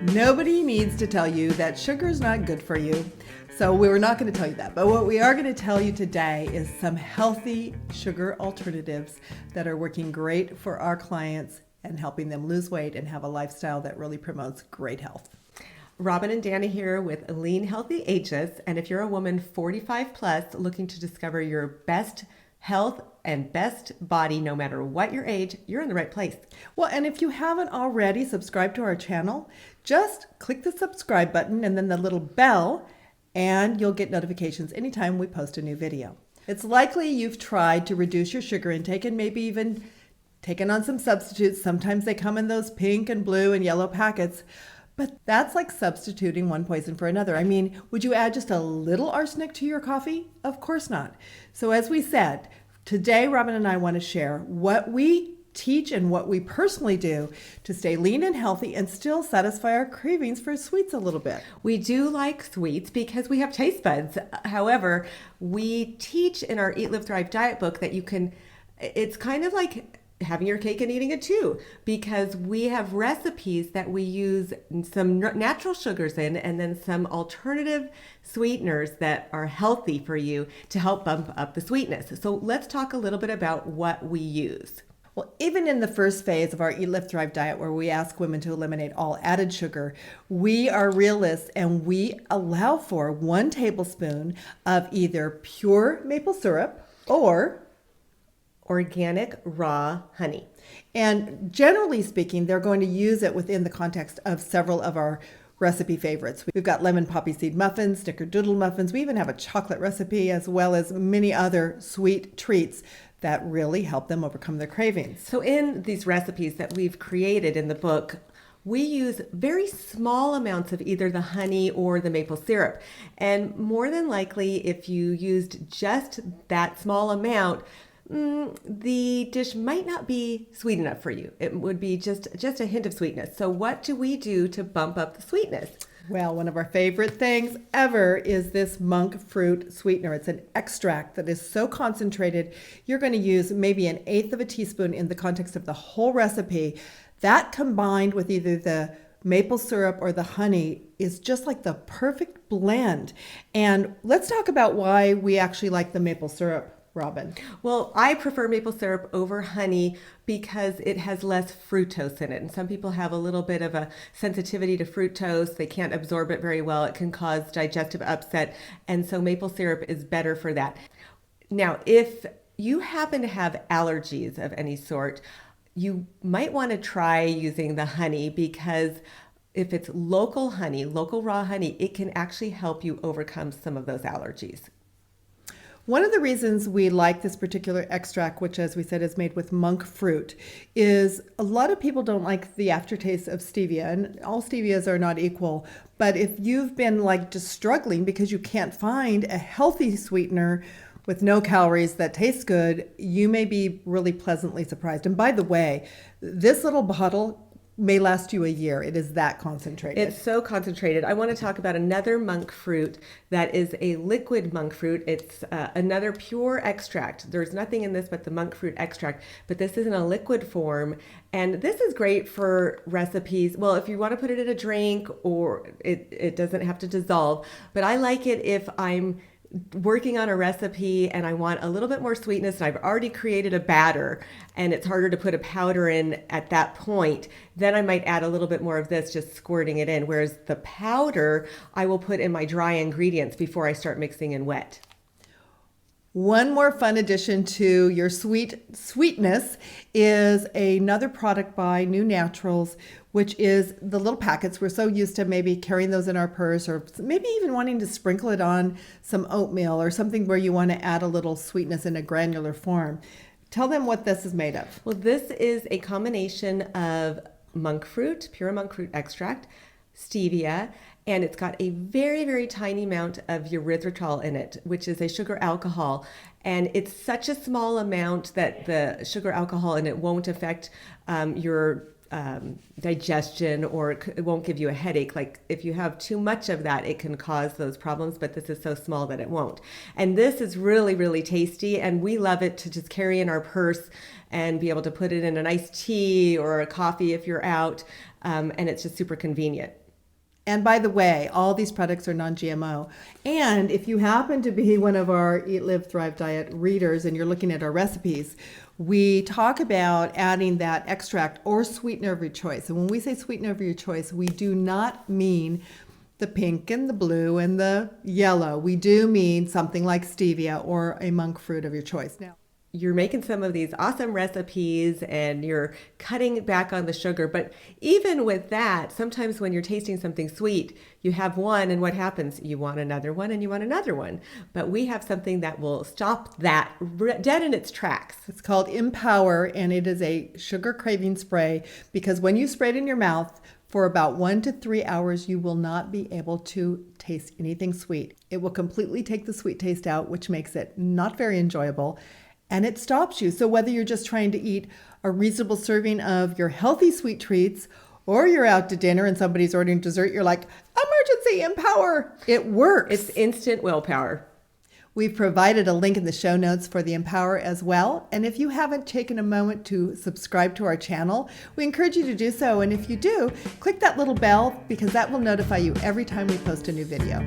Nobody needs to tell you that sugar is not good for you. So we were not going to tell you that. But what we are going to tell you today is some healthy sugar alternatives that are working great for our clients and helping them lose weight and have a lifestyle that really promotes great health. Robin and Dana here with Lean Healthy Ages. And if you're a woman 45 plus looking to discover your best health and best body, no matter what your age, you're in the right place. Well, and if you haven't already subscribed to our channel, just click the subscribe button and then the little bell, and you'll get notifications anytime we post a new video. It's likely you've tried to reduce your sugar intake and maybe even taken on some substitutes. Sometimes they come in those pink and blue and yellow packets. But that's like substituting one poison for another. I mean, would you add just a little arsenic to your coffee? Of course not. So as we said, today Robin and I want to share what we teach and what we personally do to stay lean and healthy and still satisfy our cravings for sweets a little bit. We do like sweets because we have taste buds. However, we teach in our Eat, Live, Thrive diet book that it's kind of like having your cake and eating it too, because we have recipes that we use some natural sugars in and then some alternative sweeteners that are healthy for you to help bump up the sweetness. So let's talk a little bit about what we use. Well, even in the first phase of our Eat, Live, Thrive diet, where we ask women to eliminate all added sugar, we are realists and we allow for 1 tablespoon of either pure maple syrup or organic raw honey. And generally speaking, they're going to use it within the context of several of our recipe favorites. We've got lemon poppy seed muffins, snickerdoodle muffins. We even have a chocolate recipe, as well as many other sweet treats that really help them overcome their cravings. So in these recipes that we've created in the book, we use very small amounts of either the honey or the maple syrup. And more than likely, if you used just that small amount, the dish might not be sweet enough for you. It would be just a hint of sweetness. So what do we do to bump up the sweetness? Well, one of our favorite things ever is this monk fruit sweetener. It's an extract that is so concentrated. You're going to use maybe 1/8 of a teaspoon in the context of the whole recipe. That combined with either the maple syrup or the honey is just like the perfect blend. And let's talk about why we actually like the maple syrup, Robin. Well, I prefer maple syrup over honey because it has less fructose in it. And some people have a little bit of a sensitivity to fructose. They can't absorb it very well. It can cause digestive upset. And so maple syrup is better for that. Now, if you happen to have allergies of any sort, you might want to try using the honey, because if it's local honey, local raw honey, it can actually help you overcome some of those allergies. One of the reasons we like this particular extract, which as we said is made with monk fruit, is a lot of people don't like the aftertaste of stevia, and all stevias are not equal. But if you've been like just struggling because you can't find a healthy sweetener with no calories that tastes good, you may be really pleasantly surprised. And by the way, this little bottle may last you a year. It is that concentrated. It's so concentrated. I want to talk about another monk fruit that is a liquid monk fruit. It's another pure extract. There's nothing in this but the monk fruit extract, but this is in a liquid form. And this is great for recipes. Well, if you want to put it in a drink, or it doesn't have to dissolve, but I like it if I'm working on a recipe and I want a little bit more sweetness and I've already created a batter and it's harder to put a powder in at that point, then I might add a little bit more of this, just squirting it in. Whereas the powder, I will put in my dry ingredients before I start mixing in wet. One more fun addition to your sweetness is another product by New Naturals, which is the little packets. We're so used to maybe carrying those in our purse, or maybe even wanting to sprinkle it on some oatmeal or something where you want to add a little sweetness in a granular form. Tell them what this is made of. Well, this is a combination of monk fruit, pure monk fruit extract, stevia, and it's got a very, very tiny amount of erythritol in it, which is a sugar alcohol. And it's such a small amount that the sugar alcohol in it won't affect your digestion, or it won't give you a headache. Like if you have too much of that, it can cause those problems, but this is so small that it won't. And this is really, really tasty, and we love it to just carry in our purse and be able to put it in an iced tea or a coffee if you're out, and it's just super convenient. And by the way, all these products are non-GMO. And if you happen to be one of our Eat, Live, Thrive Diet readers and you're looking at our recipes, we talk about adding that extract or sweetener of your choice. And when we say sweetener of your choice, we do not mean the pink and the blue and the yellow. We do mean something like stevia or a monk fruit of your choice. Now, you're making some of these awesome recipes and you're cutting back on the sugar. But even with that, sometimes when you're tasting something sweet, you have one and what happens? You want another one and you want another one. But we have something that will stop that dead in its tracks. it's called Empower, and it is a sugar craving spray because when you spray it in your mouth for about 1 to 3 hours, you will not be able to taste anything sweet. It will completely take the sweet taste out, which makes it not very enjoyable. And it stops you. So whether you're just trying to eat a reasonable serving of your healthy sweet treats, or you're out to dinner and somebody's ordering dessert, you're like, emergency, Empower. It works. It's instant willpower. We've provided a link in the show notes for the Empower as well. And if you haven't taken a moment to subscribe to our channel, we encourage you to do so. And if you do, click that little bell because that will notify you every time we post a new video.